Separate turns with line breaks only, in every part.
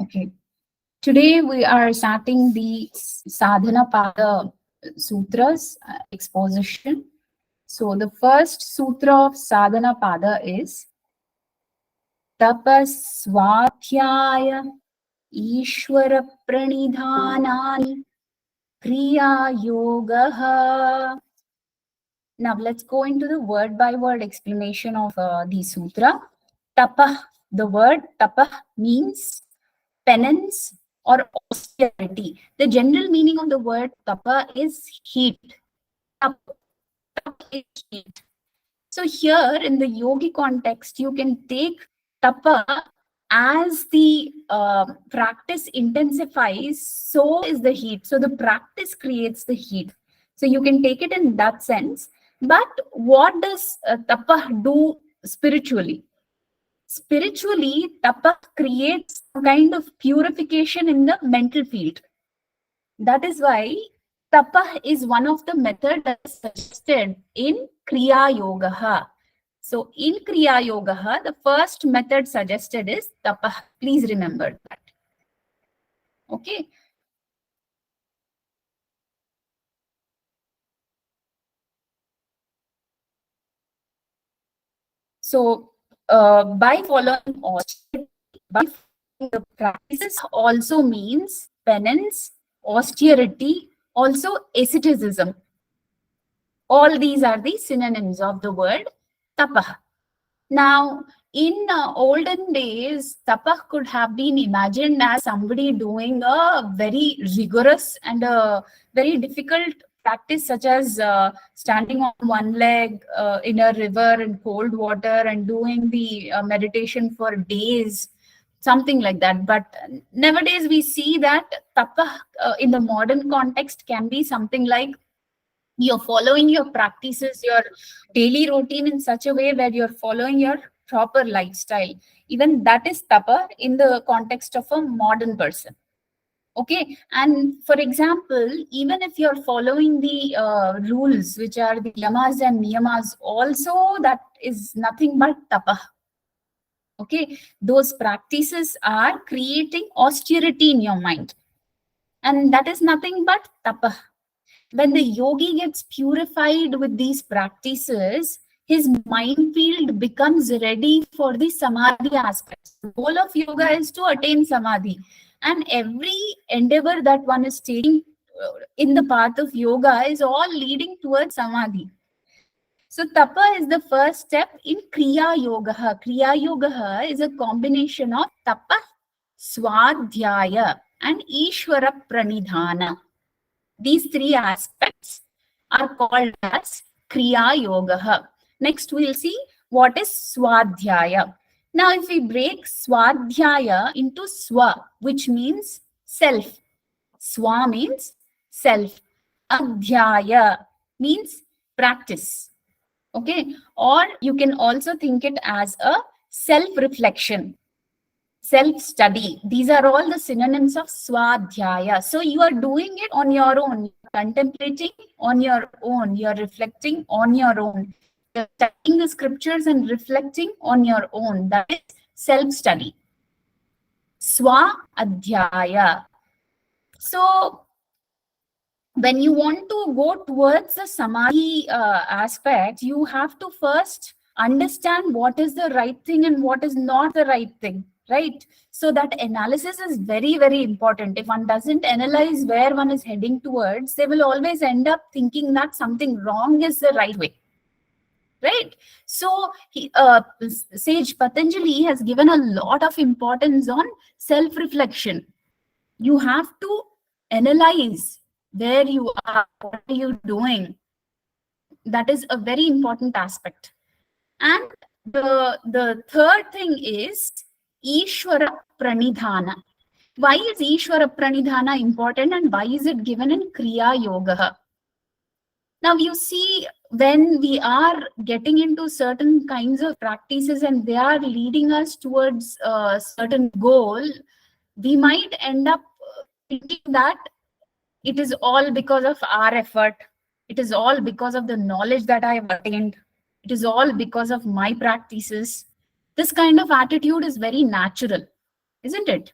Okay. Today we are starting the Sadhana Pada Sutras exposition. So the first sutra of Sadhana Pada is Tapaswadhyaya Ishvara Pranidhanani Kriya Yogaha. Now let's go into the word by word explanation of the sutra. Tapah, the word tapah means penance or austerity. The general meaning of the word tapa is heat. Tap is heat. So here in the yogi context, you can take tapa as the practice intensifies, so is the heat. So the practice creates the heat. So you can take it in that sense. But what does tapa do spiritually? Spiritually, tapa creates some kind of purification in the mental field. That is why tapa is one of the methods that is suggested in Kriya Yoga. So in Kriya Yoga, the first method suggested is tapa. Please remember that. Okay. So by following the practices also means penance, austerity, also asceticism. All these are the synonyms of the word tapah. Now, in olden days, tapah could have been imagined as somebody doing a very rigorous and a very difficult practice, such as standing on one leg in a river in cold water and doing the meditation for days, something like that. But nowadays, we see that tapah in the modern context can be something like you're following your practices, your daily routine in such a way where you're following your proper lifestyle. Even that is tapa in the context of a modern person. Okay. And for example, even if you're following the rules, which are the yamas and niyamas, also that is nothing but tapa. Okay. Those practices are creating austerity in your mind. And that is nothing but tapa. When the yogi gets purified with these practices, his mind field becomes ready for the samadhi aspects. The goal of yoga is to attain samadhi. And every endeavor that one is taking in the path of yoga is all leading towards samadhi. So tapa is the first step in Kriya Yoga. Kriya Yoga is a combination of tapa, swadhyaya, and Ishvara Pranidhana. These three aspects are called as Kriya Yoga. Next, we'll see what is Swadhyaya. Now, if we break Swadhyaya into Swa, which means self. Swa means self. Adhyaya means practice. Okay. Or you can also think it as a self-reflection, self-study. These are all the synonyms of swadhyaya. So you are doing it on your own, contemplating on your own, you're reflecting on your own, you're studying the scriptures and reflecting on your own. That is self-study. Swadhyaya. So when you want to go towards the samadhi aspect, you have to first understand what is the right thing and what is not the right thing, right? So that analysis is very, very important. If one doesn't analyze where one is heading towards, they will always end up thinking that something wrong is the right way, right? So Sage Patanjali has given a lot of importance on self-reflection. You have to analyze where you are, what are you doing. That is a very important aspect. And the third thing is Ishvara Pranidhana. Why is Ishvara Pranidhana important and why is it given in Kriya Yoga? Now you see, when we are getting into certain kinds of practices and they are leading us towards a certain goal, we might end up thinking that it is all because of our effort. It is all because of the knowledge that I have attained. It is all because of my practices. This kind of attitude is very natural, isn't it?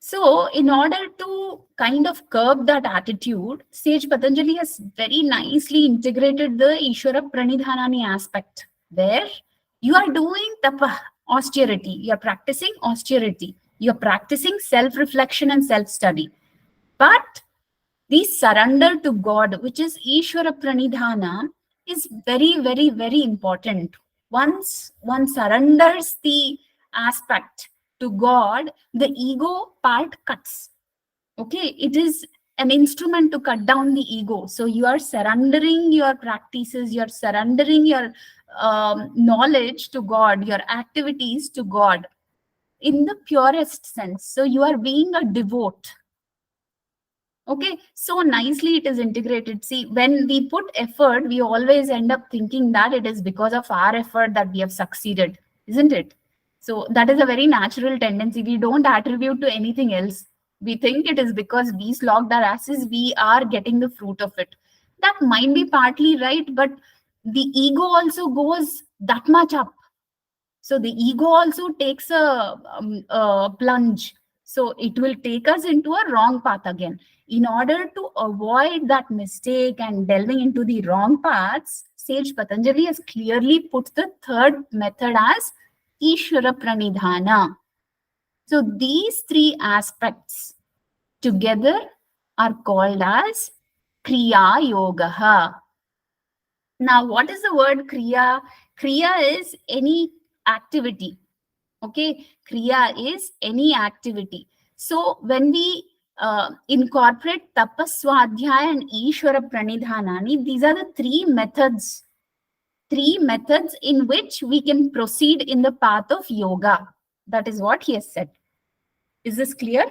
So in order to kind of curb that attitude, sage Patanjali has very nicely integrated the Ishvara Pranidhanani aspect, where you are doing tapa, austerity, you are practicing austerity, you are practicing self-reflection and self-study. But the surrender to God, which is Ishvara Pranidhana, is very, very, very important. Once one surrenders the aspect to God, the ego part cuts. Okay, it is an instrument to cut down the ego. So you are surrendering your practices, you are surrendering your knowledge to God, your activities to God in the purest sense. So you are being a devote. Okay, so nicely it is integrated. See, when we put effort, we always end up thinking that it is because of our effort that we have succeeded, isn't it? So that is a very natural tendency. We don't attribute to anything else. We think it is because we slogged our asses, we are getting the fruit of it. That might be partly right, but the ego also goes that much up. So the ego also takes a plunge. So it will take us into a wrong path again. In order to avoid that mistake and delving into the wrong paths, Sage Patanjali has clearly put the third method as Ishvara Pranidhana. So these three aspects together are called as Kriya Yoga. Now, what is the word Kriya? Kriya is any activity. Okay, Kriya is any activity. So when we incorporate Tapaswadhyaya and Ishvara Pranidhanani, these are the three methods in which we can proceed in the path of yoga. That is what he has said. Is this clear?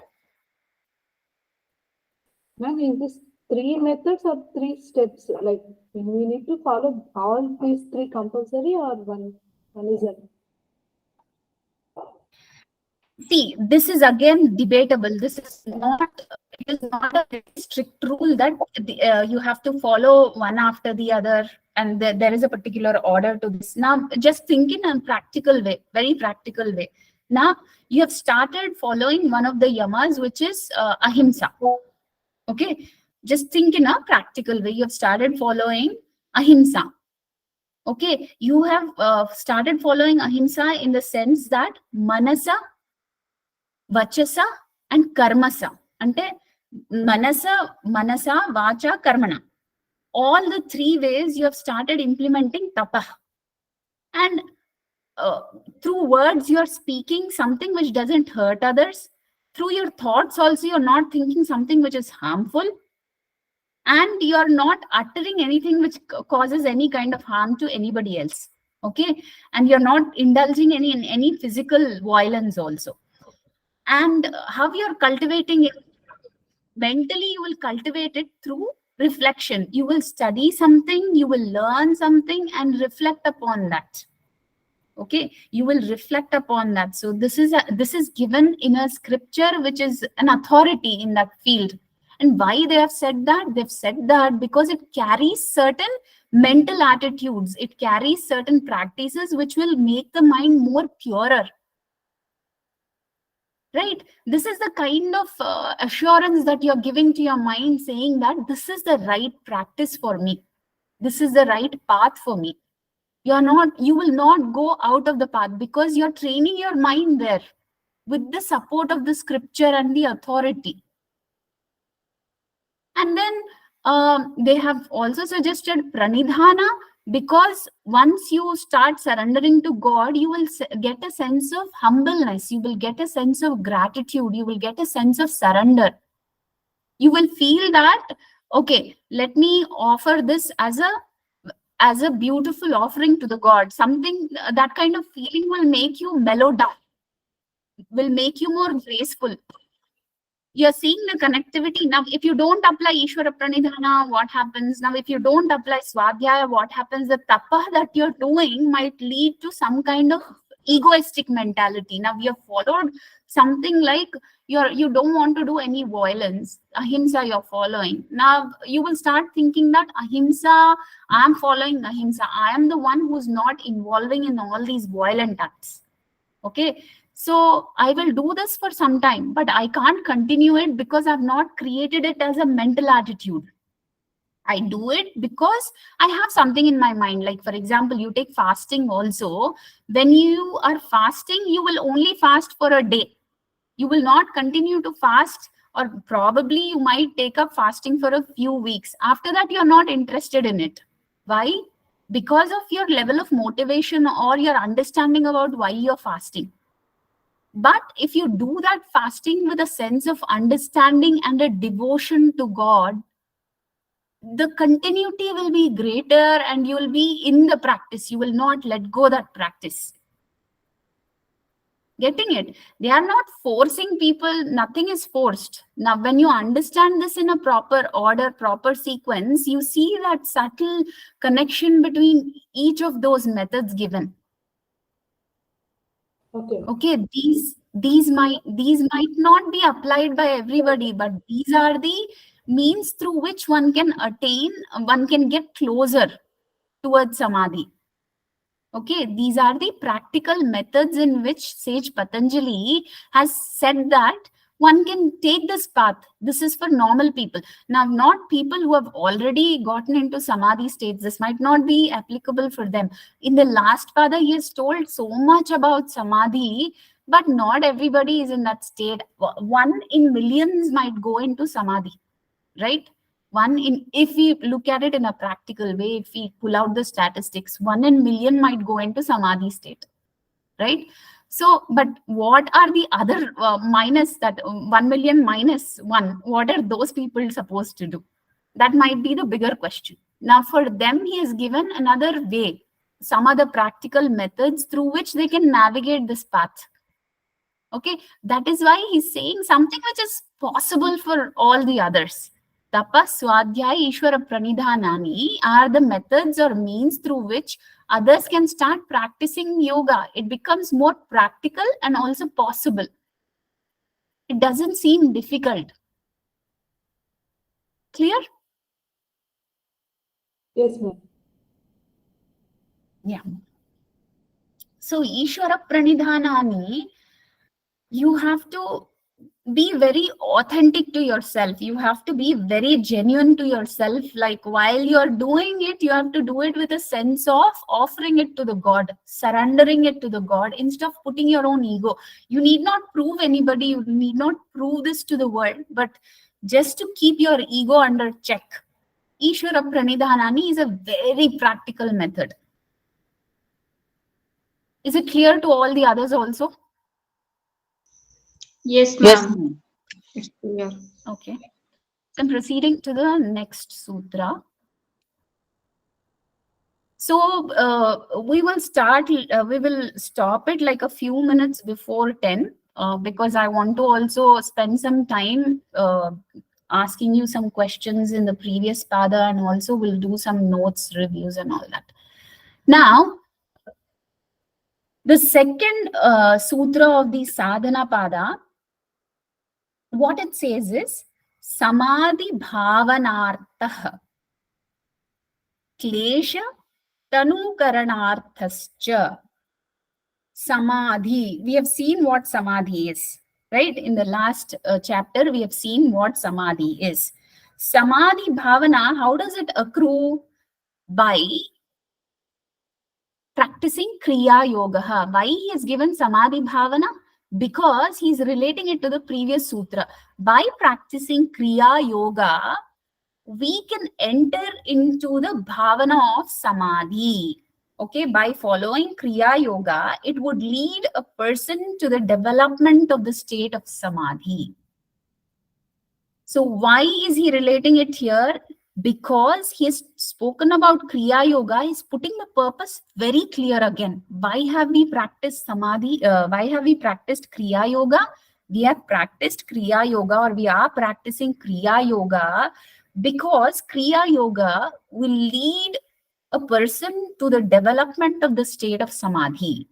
Ma'am, is this 3 methods or 3 steps? Like we need to follow all these 3 compulsory or one is it?
See, this is again debatable. This is not, it is not a very strict rule that you have to follow one after the other and there is a particular order to this. Now, just think in a practical way, very practical way. Now, you have started following one of the yamas, which is ahimsa. Okay, just think in a practical way. You have started following ahimsa. Okay, you have started following ahimsa in the sense that manasa, vachasa and karmasa. Ante manasa, vacha, karmana. All the 3 ways you have started implementing tapa. And through words, you are speaking something which doesn't hurt others. Through your thoughts also, you're not thinking something which is harmful. And you're not uttering anything which causes any kind of harm to anybody else. Okay, and you're not indulging in any physical violence also. And how you're cultivating it mentally, you will cultivate it through reflection. You will study something, you will learn something and reflect upon that. Okay, you will reflect upon that. So this is given in a scripture which is an authority in that field. And why they have said that? They've said that because it carries certain mental attitudes, it carries certain practices which will make the mind more purer. Right? This is the kind of assurance that you're giving to your mind, saying that this is the right practice for me. This is the right path for me. You will not go out of the path because you're training your mind there with the support of the scripture and the authority. And then they have also suggested pranidhana, because once you start surrendering to God, you will get a sense of humbleness, you will get a sense of gratitude, you will get a sense of surrender. You will feel that, okay, let me offer this as a beautiful offering to the God. Something, that kind of feeling will make you mellow down, will make you more graceful. You're seeing the connectivity. Now, if you don't apply Ishvara Pranidhana, what happens? Now, if you don't apply Swadhyaya, what happens? The tapa that you're doing might lead to some kind of egoistic mentality. Now, we have followed something like you don't want to do any violence. Ahimsa you're following. Now, you will start thinking that ahimsa, I'm following ahimsa. I am the one who's not involving in all these violent acts. Okay, So I will do this for some time, but I can't continue it because I've not created it as a mental attitude. I do it because I have something in my mind. Like, for example, you take fasting also. When you are fasting, you will only fast for a day. You will not continue to fast, or probably you might take up fasting for a few weeks. After that, you're not interested in it. Why? Because of your level of motivation or your understanding about why you're fasting. But if you do that fasting with a sense of understanding and a devotion to God, the continuity will be greater and you will be in the practice. You will not let go that practice. Getting it? They are not forcing people. Nothing is forced. Now, when you understand this in a proper order, proper sequence, you see that subtle connection between each of those methods given. Okay, these might not be applied by everybody, but these are the means through which one can get closer towards samadhi. Okay, these are the practical methods in which sage Patanjali has said that one can take this path. This is for normal people. Now, not people who have already gotten into samadhi states. This might not be applicable for them. In the last pada, he has told so much about samadhi, but not everybody is in that state. 1 in millions might go into samadhi, right? If we look at it in a practical way, if we pull out the statistics, 1 in million might go into samadhi state, right? So, but what are the other minus that 1 million minus 1? What are those people supposed to do? That might be the bigger question. Now, for them, he has given another way, some other practical methods through which they can navigate this path. Okay, that is why he's saying something which is possible for all the others. Tapa, Swadhyaya, Ishvara Pranidhanani are the methods or means through which others can start practicing yoga. It becomes more practical and also possible. It doesn't seem difficult. Clear?
Yes, ma'am.
Yeah. So, Ishvara Pranidhanani, you have to be very authentic to yourself. You have to be very genuine to yourself. Like, while you're doing it, you have to do it with a sense of offering it to the God, surrendering it to the God instead of putting your own ego. You need not prove anybody. You need not prove this to the world, but just to keep your ego under check. Ishvara Pranidhanani is a very practical method. Is it clear to all the others also?
Yes, ma'am. It's clear.
Okay. So I'm proceeding to the next sutra. So we will stop it like a few minutes before 10 because I want to also spend some time asking you some questions in the previous pada, and also we'll do some notes, reviews and all that. Now, the second sutra of the sadhana pada, what it says is samadhi bhavanartha klesha tanukaranarthascha samadhi. We have seen what samadhi is, right? In the last chapter, we have seen what samadhi is. Samadhi bhavana, how does it accrue? By practicing kriya yoga. Why he has given samadhi bhavana? Because he's relating it to the previous sutra. By practicing kriya yoga, we can enter into the bhavana of samadhi. Okay, by following kriya yoga, it would lead a person to the development of the state of samadhi. So why is he relating it here? Because he has spoken about kriya yoga, he's putting the purpose very clear again. Why have we practiced samadhi? Why have we practiced kriya yoga? We have practiced kriya yoga, or we are practicing kriya yoga because kriya yoga will lead a person to the development of the state of samadhi.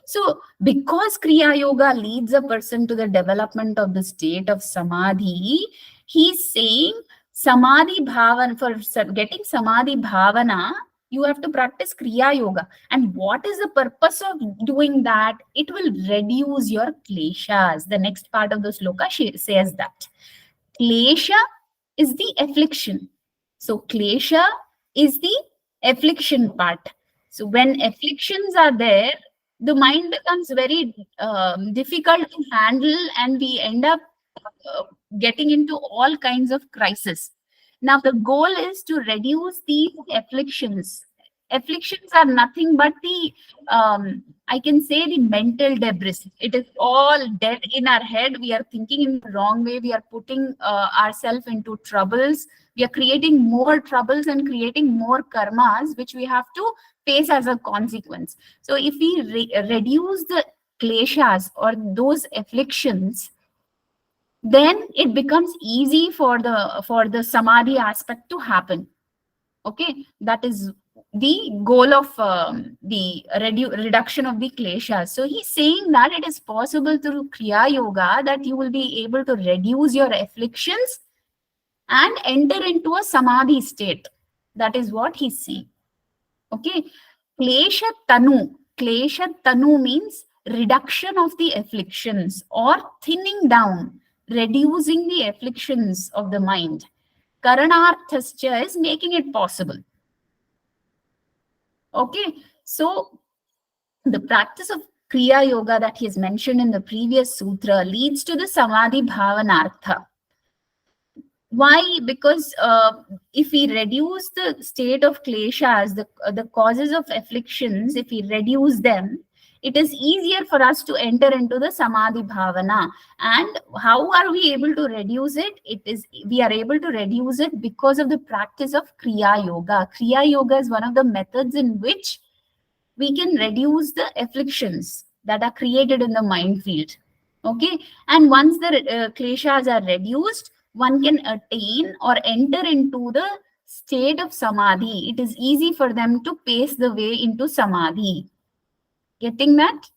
So, because Kriya Yoga leads a person to the development of the state of Samadhi, he's saying Samadhi Bhavana, for getting Samadhi Bhavana, You have to practice Kriya Yoga. And what is the purpose of doing that? It will reduce your kleshas. The next part of the sloka says that. Klesha is the affliction. So klesha is the affliction part. So when afflictions are there, the mind becomes very difficult to handle, and we end up uh, getting into all kinds of crisis. Now the goal is to reduce these afflictions. Afflictions are nothing but the I can say the mental debris. It is all dead in our head. We are thinking in the wrong way. We are putting ourselves into troubles. We are creating more troubles and creating more karmas, which we have to face as a consequence. So if we reduce the kleshas or those afflictions, then it becomes easy for the samadhi aspect to happen. Okay, that is the goal of the reduction of the kleshas. So he's saying that it is possible through Kriya Yoga that you will be able to reduce your afflictions and enter into a samadhi state. That is what he's saying. Okay, klesha tanu. Klesha tanu means reduction of the afflictions or thinning down, reducing the afflictions of the mind. Karanarthascha is making it possible. Okay, so the practice of Kriya Yoga that he has mentioned in the previous sutra leads to the Samadhi Bhavanartha. Why? Because if we reduce the state of kleshas, the causes of afflictions, if we reduce them, it is easier for us to enter into the Samadhi Bhavana. And how are we able to reduce it? We are able to reduce it because of the practice of Kriya Yoga. Kriya Yoga is one of the methods in which we can reduce the afflictions that are created in the mind field. Okay, and once the kleshas are reduced, one can attain or enter into the state of samadhi. It is easy for them to pace the way into samadhi. Getting that?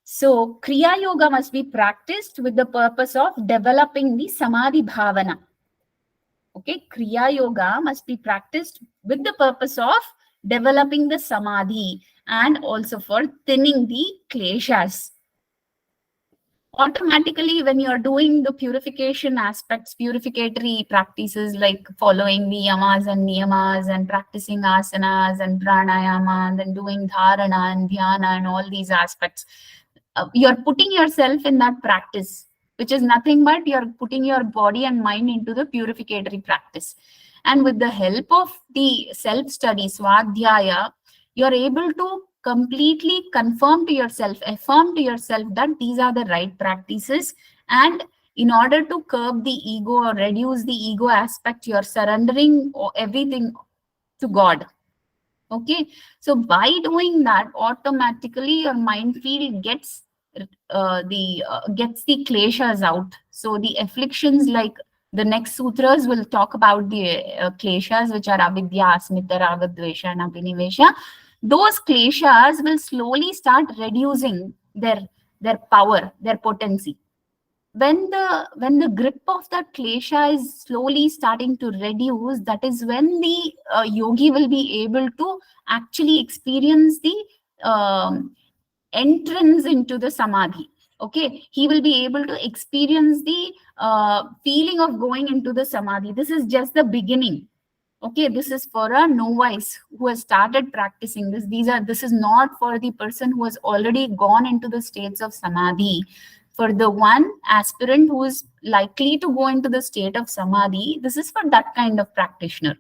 So Kriya Yoga must be practiced with the purpose of developing the samadhi bhavana. Okay, Kriya Yoga must be practiced with the purpose of developing the samadhi and also for thinning the kleshas. Automatically, when you're doing the purification aspects, purificatory practices like following the yamas and niyamas and practicing asanas and pranayama and then doing dharana and dhyana and all these aspects, you're putting yourself in that practice, which is nothing but you're putting your body and mind into the purificatory practice. And with the help of the self-study, swadhyaya, you're able to completely confirm to yourself, affirm to yourself that these are the right practices. And in order to curb the ego or reduce the ego aspect, you're surrendering everything to God. Okay, so by doing that, automatically your mind field gets the kleshas out. So the afflictions, like the next sutras will talk about the kleshas, which are avidya, asmita, raga, dvesha, and abhinivesha. Those kleshas will slowly start reducing their power, their potency. When the grip of that klesha is slowly starting to reduce, that is when the yogi will be able to actually experience the entrance into the samadhi. Okay, he will be able to experience the feeling of going into the samadhi. This is just the beginning. Okay, this is for a novice who has started practicing this. This is not for the person who has already gone into the states of samadhi. For the one aspirant who is likely to go into the state of samadhi, this is for that kind of practitioner.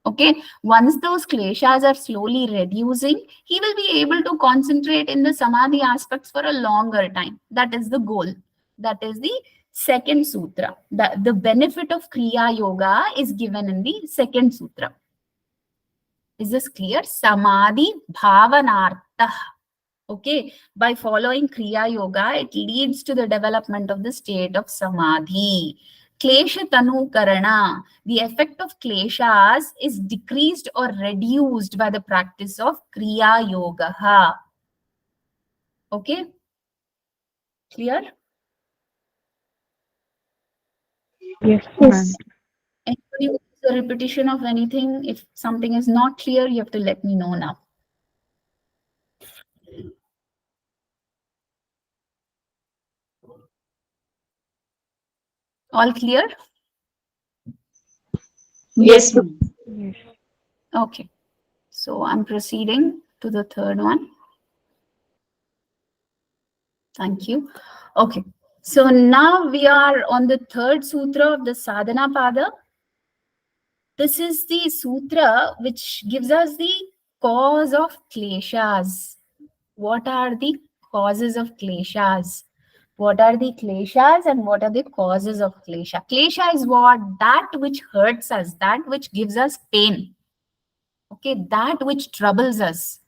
Okay, once those kleshas are slowly reducing, he will be able to concentrate in the samadhi aspects for a longer time. That is the goal. That is the second sutra. The benefit of Kriya Yoga is given in the second sutra. Is this clear? Samadhi bhavanartha. Okay, by following Kriya Yoga, it leads to the development of the state of samadhi. Klesha tanu karana, the effect of kleshas is decreased or reduced by the practice of Kriya Yoga. Okay, clear?
Yes, ma'am.
Anybody wants the repetition of anything. If something is not clear, you have to let me know now. All clear?
Yes, ma'am.
Yes.
Okay. So I'm proceeding to the third one. Thank you. Okay. So now we are on the third sutra of the Sadhana Pada. This is the sutra which gives us the cause of kleshas. What are the causes of kleshas? What are the kleshas and what are the causes of klesha? Klesha is what? That which hurts us, that which gives us pain. Okay, that which troubles us,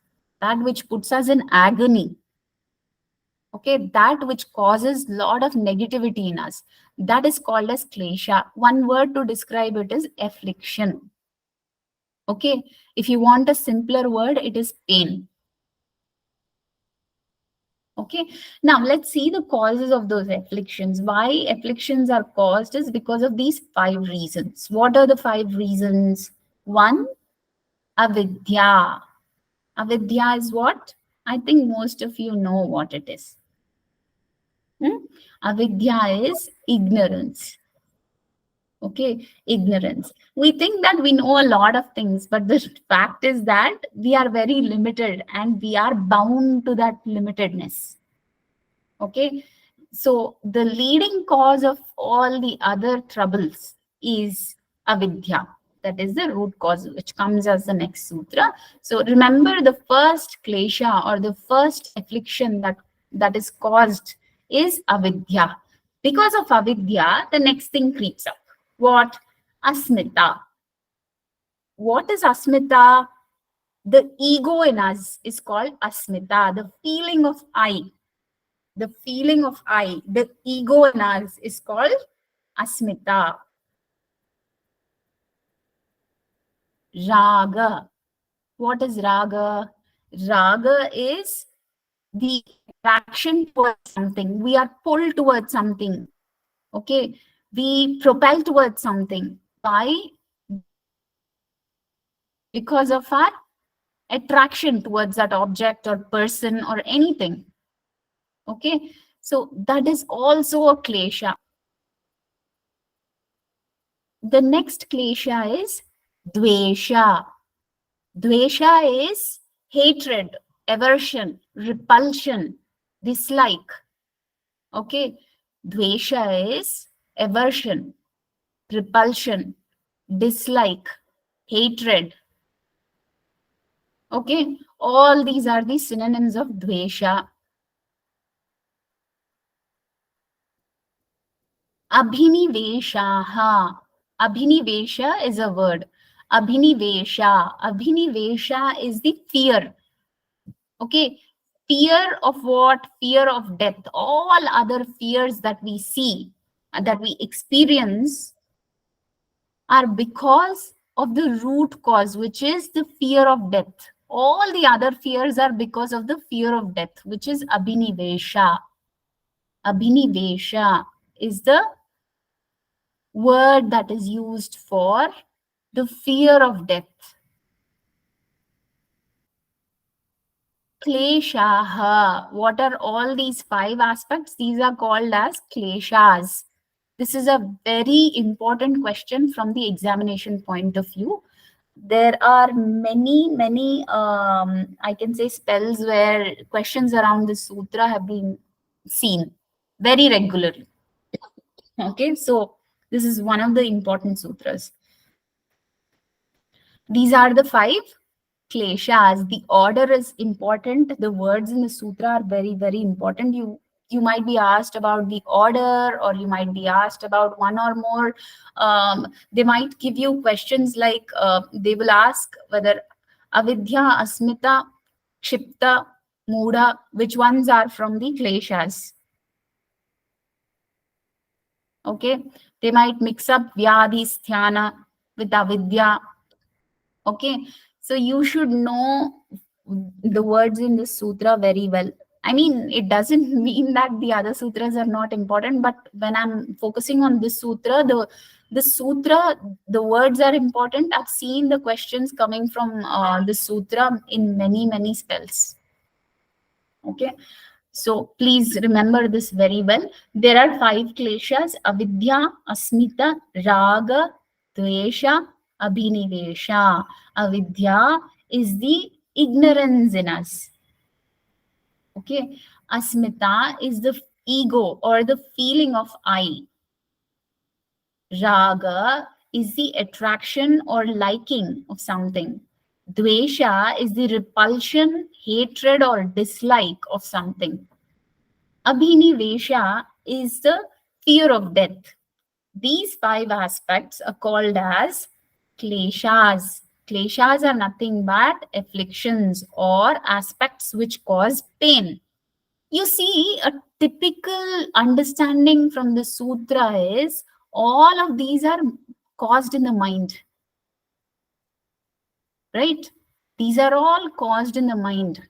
that which puts us in agony. Okay, that which causes lot of negativity in us. That is called as klesha. One word to describe it is affliction. Okay, if you want a simpler word, it is pain. Okay, now let's see the causes of those afflictions. Why afflictions are caused is because of these 5 reasons. What are the 5 reasons? 1, avidya. Avidya is what? I think most of you know what it is. Avidya is ignorance. Okay, ignorance. We think that we know a lot of things, but the fact is that we are very limited and we are bound to that limitedness. Okay, so the leading cause of all the other troubles is avidya. That is the root cause, which comes as the next sutra. So remember, the first klesha or the first affliction that is caused is avidya. Because of avidya, the next thing creeps up. What? Asmita. What is asmita? The ego in us is called asmita, the feeling of I. The feeling of I, the ego in us is called asmita. Raga. What is raga? Raga is the attraction towards something. We are pulled towards something. Okay. We propel towards something. Why? Because of our attraction towards that object or person or anything. Okay. So that is also a klesha. The next klesha is dvesha. Dvesha is hatred, aversion, repulsion, dislike. Okay. Dvesha is aversion, repulsion, dislike, hatred. Okay. All these are the synonyms of dvesha. Abhiniveshaha. Abhinivesha is a word. Abhinivesha. Abhinivesha is the fear. Okay. Fear of what? Fear of death. All other fears that we see, that we experience, are because of the root cause, which is the fear of death. All the other fears are because of the fear of death, which is abhinivesha. Abhinivesha is the word that is used for the fear of death. Kleshaha. What are all these 5 aspects? These are called as kleshas. This is a very important question from the examination point of view. There are many, I can say, spells where questions around the sutra have been seen very regularly. Okay, so this is one of the important sutras. These are the 5 kleshas. The order is important. The words in the sutra are very important. You might be asked about the order, or you might be asked about one or more. They might give you questions like, they will ask whether avidya, asmita, kshipta, muda, which ones are from the kleshas. Okay, they might mix up vyadhi, sthyana with avidya. Okay, so you should know the words in this sutra very well. I mean, it doesn't mean that the other sutras are not important, but when I'm focusing on this sutra, The sutra, the words are important. I've seen the questions coming from the sutra in many spells. Okay, so please remember this very well. There are 5 kleshas: avidya, asmita, raga, dvesha, abhinivesha. Avidya is the ignorance in us. Okay, asmita is the ego or the feeling of I. Raga is the attraction or liking of something. Dvesha is the repulsion, hatred, or dislike of something. Abhinivesha is the fear of death. These 5 aspects are called as kleshas. Kleshas are nothing but afflictions or aspects which cause pain. You see, a typical understanding from the sutra is all of these are caused in the mind. Right? These are all caused in the mind.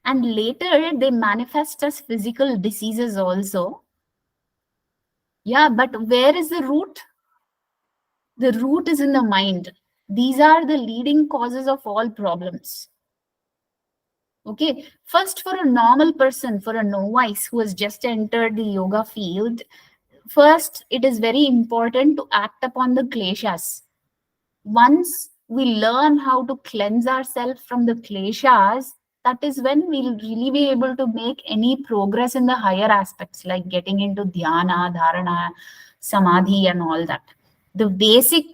And later they manifest as physical diseases also. Yeah, but where is the root? The root is in the mind. These are the leading causes of all problems. Okay, first, for a normal person, for a novice who has just entered the yoga field, first it is very important to act upon the kleshas. Once we learn how to cleanse ourselves from the kleshas, that is when we'll really be able to make any progress in the higher aspects, like getting into dhyana, dharana, samadhi, and all that. The basic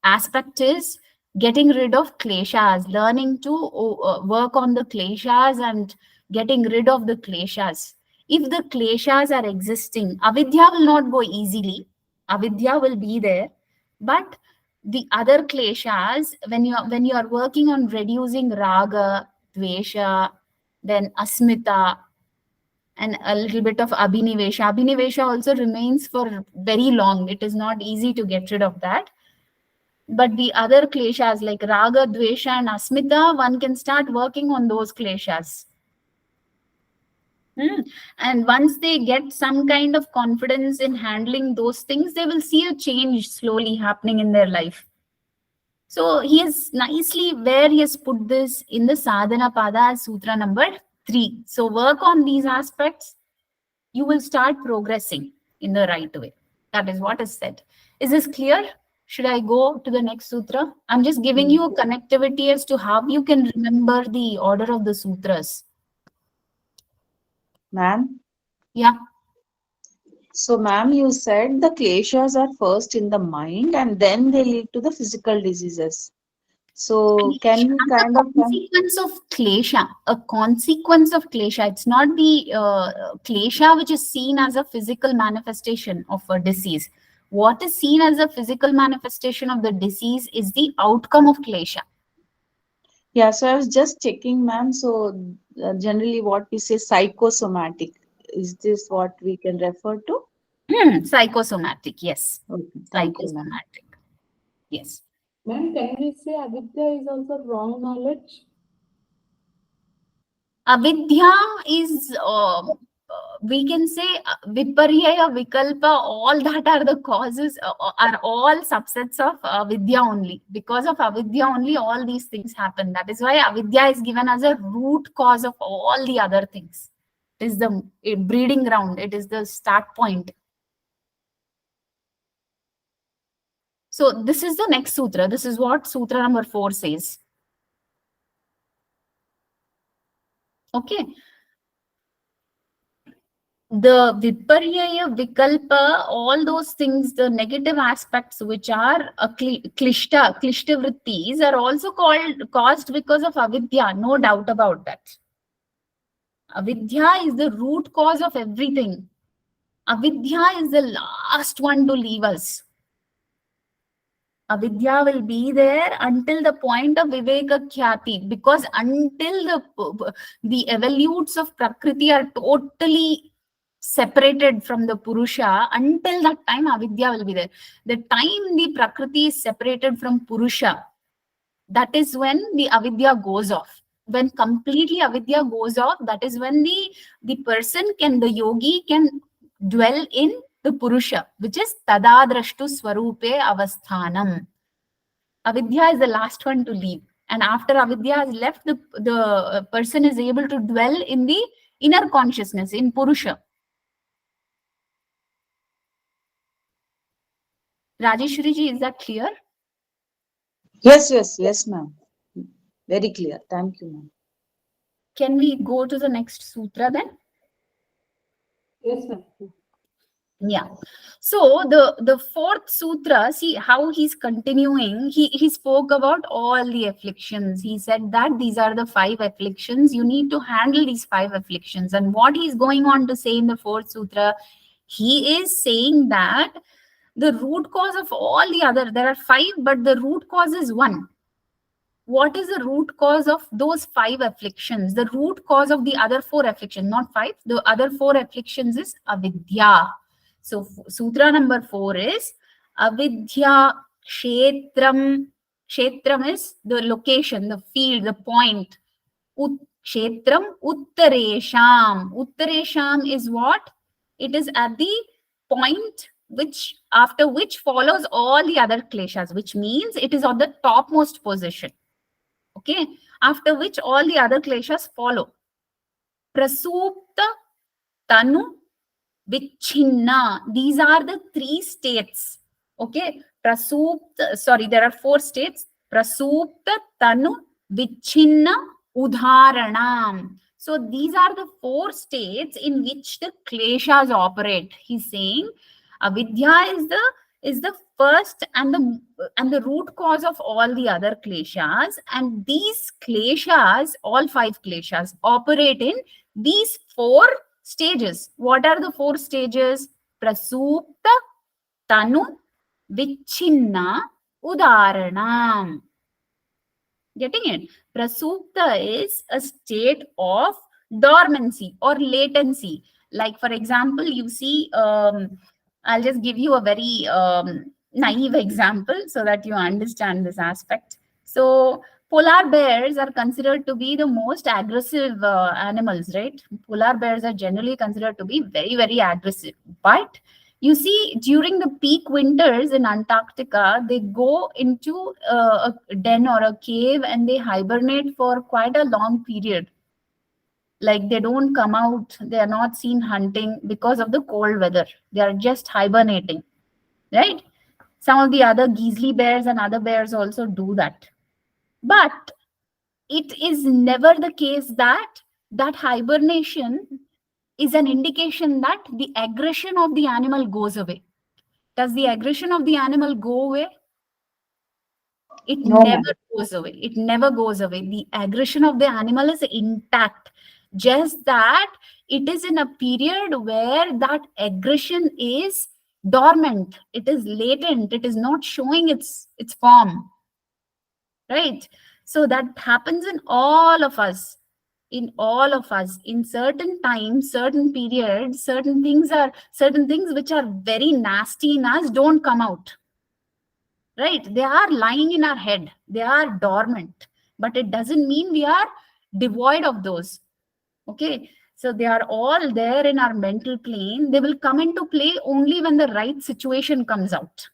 aspect is getting rid of kleshas, learning to work on the kleshas and getting rid of the kleshas. If the kleshas are existing, avidya will not go easily. Avidya will be there, but the other kleshas, when you are working on reducing raga, dvesha, then asmita, and a little bit of abhinivesha. Abhinivesha also remains for very long. It is not easy to get rid of that. But the other kleshas like raga, dvesha, and asmita, one can start working on those kleshas. And once they get some kind of confidence in handling those things, they will see a change slowly happening in their life. So he has nicely where he has put this in the Sadhana Pada as Sutra number 3. So work on these aspects, you will start progressing in the right way. That is what is said. Is this clear? Should I go to the next sutra? I'm just giving you a connectivity as to how you can remember the order of the sutras.
Ma'am?
Yeah.
So, ma'am, you said the kleshas are first in the mind and then they lead to the physical diseases. So, can you
As
kind
a
of...
consequence of klesha, a consequence of klesha. It's not the klesha which is seen as a physical manifestation of a disease. What is seen as a physical manifestation of the disease is the outcome of klesha.
Yeah, so I was just checking, ma'am. So, generally what we say psychosomatic, is this what we can refer to?
Psychosomatic, yes.
Okay, thank you, ma'am.
Psychosomatic, yes.
Ma'am, can we say avidya is also wrong knowledge?
Avidya is, we can say, viparyaya, vikalpa, all that are the causes, are all subsets of avidya only. Because of avidya only, all these things happen. That is why avidya is given as a root cause of all the other things. It is the breeding ground. It is the start point. So this is the next sutra. This is what sutra number 4 says. Okay. The viparyaya, vikalpa, all those things, the negative aspects which are klishta vrittis are also caused because of avidya, no doubt about that. Avidya is the root cause of everything. Avidya is the last one to leave us. Avidya will be there until the point of viveka khyati, because until the evolutes of prakriti are totally separated from the purusha, until that time avidya will be there. The time the prakriti is separated from purusha, that is when the avidya goes off. When completely avidya goes off, that is when the person can, the yogi can dwell in the Purusha, which is Tadadrashtu Swarupe Avasthanam. Avidya is the last one to leave. And after Avidya has left, the person is able to dwell in the inner consciousness, in Purusha. Rajeshwari ji, is that clear?
Yes, ma'am. Very clear. Thank you, ma'am.
Can we go to the next sutra then?
Yes, ma'am.
Yeah. So the fourth sutra, see how he's continuing. He spoke about all the afflictions. He said that these are the 5 afflictions. You need to handle these 5 afflictions. And what he's going on to say in the fourth sutra, he is saying that the root cause of all the other, there are 5, but the root cause is 1. What is the root cause of those 5 afflictions? The root cause of the other 4 afflictions, not 5, the other 4 afflictions is avidya. So sutra number 4 is avidya kshetram. Kshetram is the location, the field, the point. Kshetram uttaresham. Uttaresham is what? It is at the point which after which follows all the other kleshas, which means it is on the topmost position. Okay, after which all the other kleshas follow. Prasupta, Tanu, Vichhinna. These are the 3 states. Okay, Prasupta, sorry, there are 4 states. Prasupta, Tanu, Vichhinna, Udharanam. So these are the 4 states in which the kleshas operate. He's saying avidya is the first and the root cause of all the other kleshas, and these kleshas, all 5 kleshas, operate in these 4 stages. What are the 4 stages? Prasupta, Tanu, Vichhinna, Udaranam. Getting it? Prasupta is a state of dormancy or latency. Like, for example, you see, I'll just give you a very naive example so that you understand this aspect. So, polar bears are considered to be the most aggressive animals, right? Polar bears are generally considered to be very, very aggressive. But you see, during the peak winters in Antarctica, they go into a den or a cave and they hibernate for quite a long period. Like, they don't come out, they are not seen hunting because of the cold weather. They are just hibernating, right? Some of the other grizzly bears and other bears also do that. But it is never the case that that hibernation is an indication that the aggression of the animal goes away. Does the aggression of the animal go away? It
No,
never
ma'am.
goes away. It never goes away. The aggression of the animal is intact. Just that it is in a period where that aggression is dormant. It is latent. It is not showing its form. Right? So that happens in all of us. In all of us, in certain times, certain periods, certain things which are very nasty in us don't come out. Right? They are lying in our head. They are dormant. But it doesn't mean we are devoid of those. Okay? So they are all there in our mental plane. They will come into play only when the right situation comes out.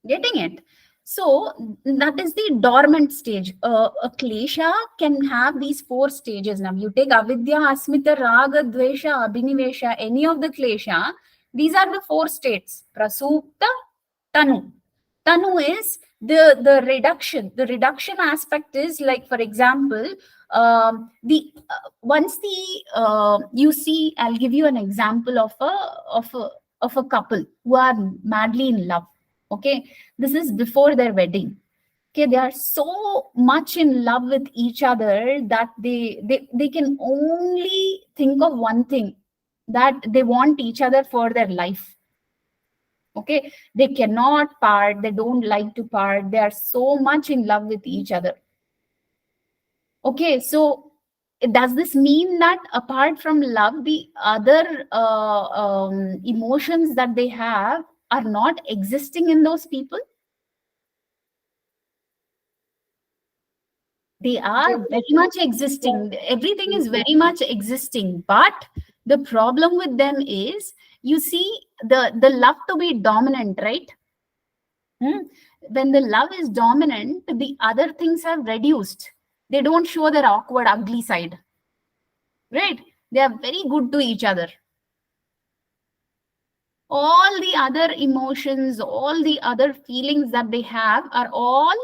Getting it? So that is the dormant stage. A klesha can have these 4 stages. Now you take avidya, asmita, raga, dvesha, abhinivesha, any of the klesha. These are the 4 states. Prasupta, Tanu. Tanu is the reduction. The reduction aspect is, like, for example, once the you see, I'll give you an example of a couple who are madly in love. Okay, this is before their wedding. Okay, they are so much in love with each other that they can only think of one thing, that they want each other for their life. Okay, they cannot part, they don't like to part, they are so much in love with each other. Okay, so does this mean that apart from love, the other emotions that they have are not existing in those people? They are very much existing. Everything is very much existing, but The problem with them is, you see, the love to be dominant, right? When the love is dominant, the other things have reduced. They don't show their awkward, ugly side, right? They are very good to each other. All the other emotions, all the other feelings that they have are all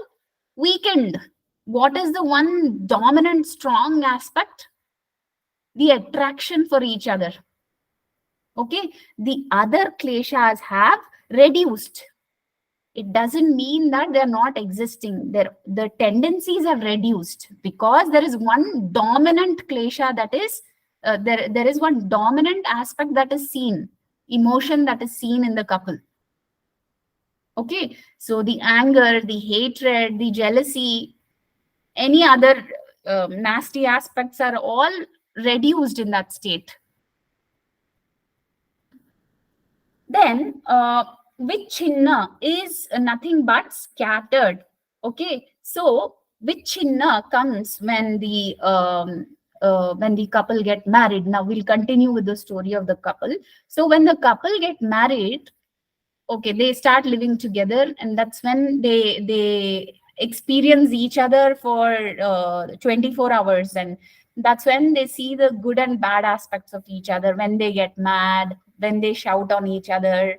weakened. What is the one dominant, strong aspect? The attraction for each other. Okay, the other kleshas have reduced. It doesn't mean that they're not existing. The tendencies have reduced because there is one dominant klesha that is, there is one dominant aspect that is seen, emotion that is seen in the couple. Okay, so the anger, the hatred, the jealousy, any other nasty aspects are all reduced in that state. Then vichchinna is nothing but scattered. Okay, so vichchinna comes when the couple get married. Now we'll continue with the story of the couple. So when the couple get married, okay, they start living together, and that's when they experience each other for 24 hours, and that's when they see the good and bad aspects of each other. When they get mad, when they shout on each other,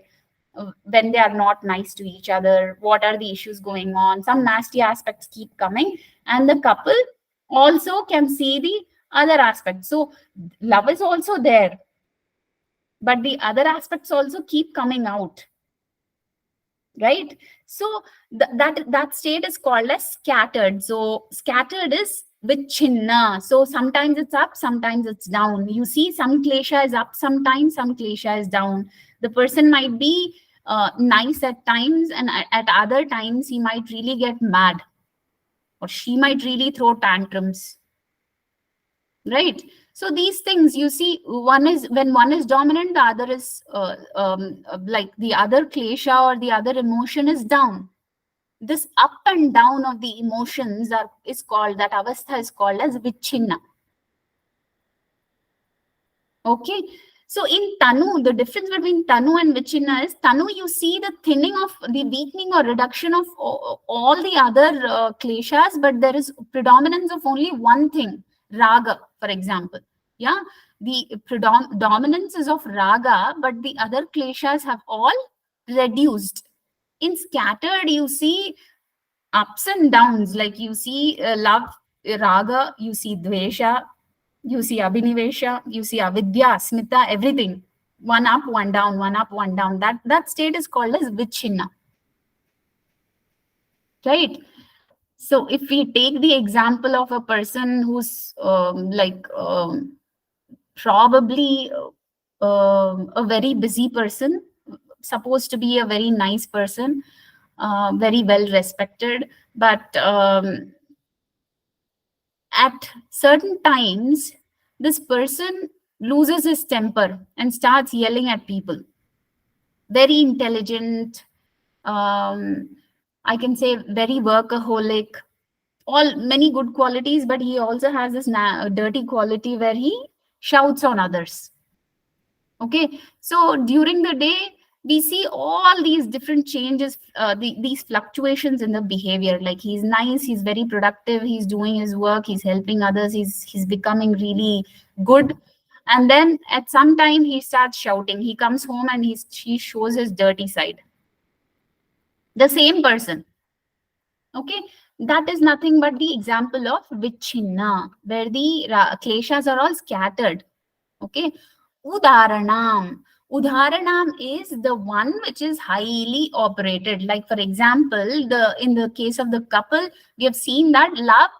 when they are not nice to each other, what are the issues going on, some nasty aspects keep coming, and the couple also can see the other aspects. So love is also there, but the other aspects also keep coming out, right? So that state is called as scattered. So scattered is vichchinna. So sometimes it's up, sometimes it's down. You see, some klesha is up sometimes, some klesha is down. The person might be nice at times, and at other times he might really get mad, or she might really throw tantrums, right? So these things, you see, one is, when one is dominant, the other is like the other klesha or the other emotion is down. This up and down of the emotions is called, that avastha is called as vichchinna. Okay, so in Tanu, the difference between Tanu and Vichchinna is, Tanu, you see the thinning of, the weakening or reduction of all the other kleshas, but there is predominance of only one thing, raga, for example. Yeah, the dominance is of raga, but the other kleshas have all reduced. In scattered, you see ups and downs, like you see love, raga, you see dvesha, you see abhinivesha, you see avidya, smita, everything. One up, one down, one up, one down. That state is called as vichchinna. Right? So if we take the example of a person who's probably a very busy person, supposed to be a very nice person, very well respected, but at certain times, this person loses his temper and starts yelling at people. Very intelligent, I can say very workaholic, all many good qualities, but he also has this dirty quality where he shouts on others. Okay, so during the day, we see all these different changes, these fluctuations in the behavior. Like he's nice, he's very productive, he's doing his work, he's helping others, he's becoming really good. And then at some time he starts shouting. He comes home and he shows his dirty side. The same person. Okay, that is nothing but the example of vichchinna, where the kleshas are all scattered. Okay, udaranam. Udaranam is the one which is highly operated. Like, for example, in the case of the couple, we have seen that love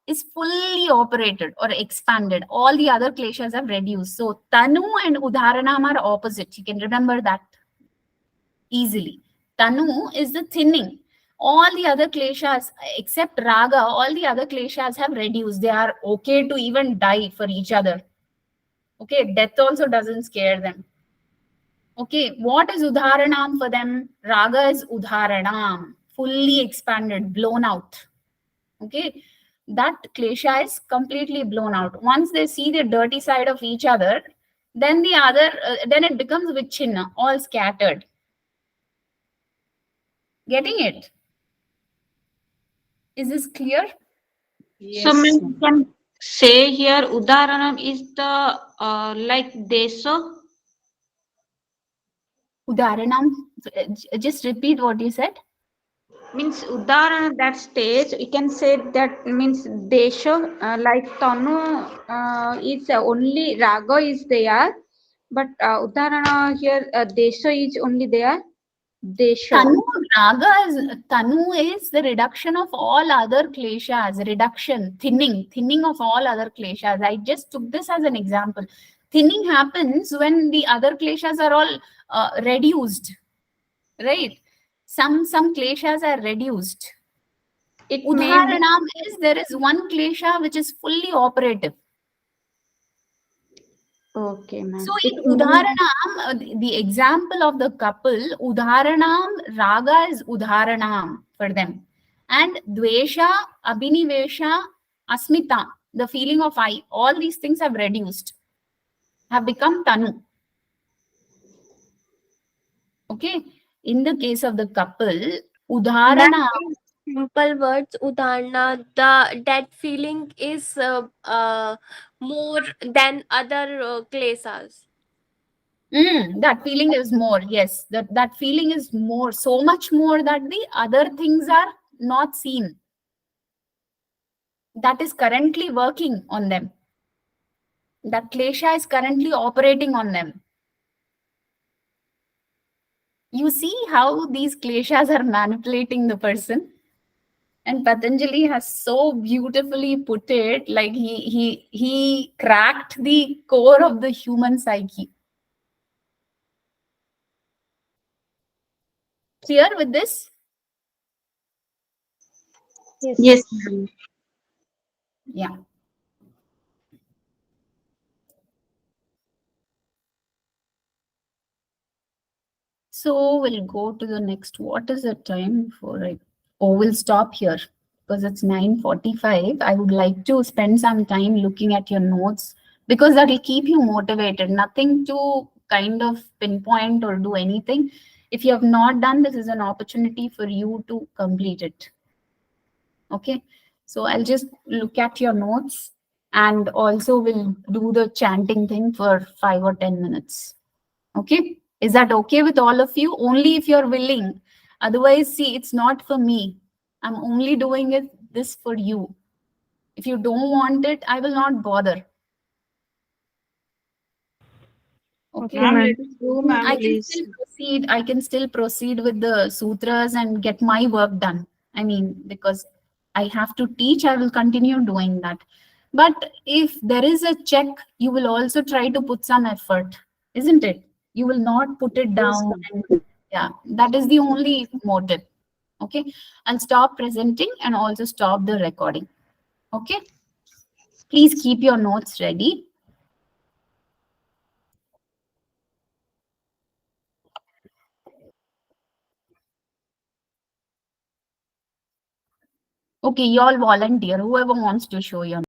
is fully operated or expanded. All the other kleshas have reduced. So Tanu and Udaranam are opposite. You can remember that easily. Tanu is the thinning. All the other kleshas, except Raga, all the other kleshas have reduced. They are okay to even die for each other. Okay, death also doesn't scare them. Okay, what is Udharanam for them? Raga is Udharanam, fully expanded, blown out. Okay, that klesha is completely blown out. Once they see the dirty side of each other, Then the other, then it becomes vichina, all scattered. Getting it? Is this clear?
So,
Yes,
ma'am,
ma'am.
we can say here Udaharanam is the like Desha.
Udaharanam, just repeat what you said.
Means Udaharana, that stage, we can say that means Desha, like Tanu is only Raga is there, but Udaharana here Desha is only there. Desha.
Tanu is the reduction of all other kleshas, reduction, thinning of all other kleshas. I just took this as an example. Thinning happens when the other kleshas are all reduced, right? Some kleshas are reduced.
It may be.
Udharanam is there is one klesha which is fully operative.
Okay, ma'am.
So
It
in
may.
Udharanam, the example of the couple, Udharanam, Raga is Udharanam for them. And Dvesha, Abhinivesha, Asmita, the feeling of I, all these things have reduced, have become Tanu. Okay. In the case of the couple,
That
Udharana,
in simple words, Udarna, that feeling is more than other klesas.
that feeling is more. Yes, that feeling is more, so much more that the other things are not seen. That is currently working on them. That klesha is currently operating on them. You see how these kleshas are manipulating the person? And Patanjali has so beautifully put it, like he cracked the core of the human psyche. Clear with this?
Yes, ma'am.
Yeah. So we'll go to the next. What is the time for it? Oh, we'll stop here because it's 9:45. I would like to spend some time looking at your notes because that will keep you motivated. Nothing to kind of pinpoint or do anything. If you have not done, this is an opportunity for you to complete it. Okay. So I'll just look at your notes and also we'll do the chanting thing for 5 or 10 minutes. Okay. Is that okay with all of you? Only if you're willing. Otherwise, see, it's not for me. I'm only doing this for you. If you don't want it, I will not bother. Okay.
Ma'am,
Ma'am,
let
let us go, ma'am,
I can
please.
still proceed. I can still proceed with the sutras and get my work done. I mean, because I have to teach, I will continue doing that. But if there is a check, you will also try to put some effort, isn't it? You will not put it
Yes,
down.
ma'am.
And yeah, that is the only motive. Okay. I'll stop presenting and also stop the recording. Okay. Please keep your notes ready. Okay, you all volunteer, whoever wants to show your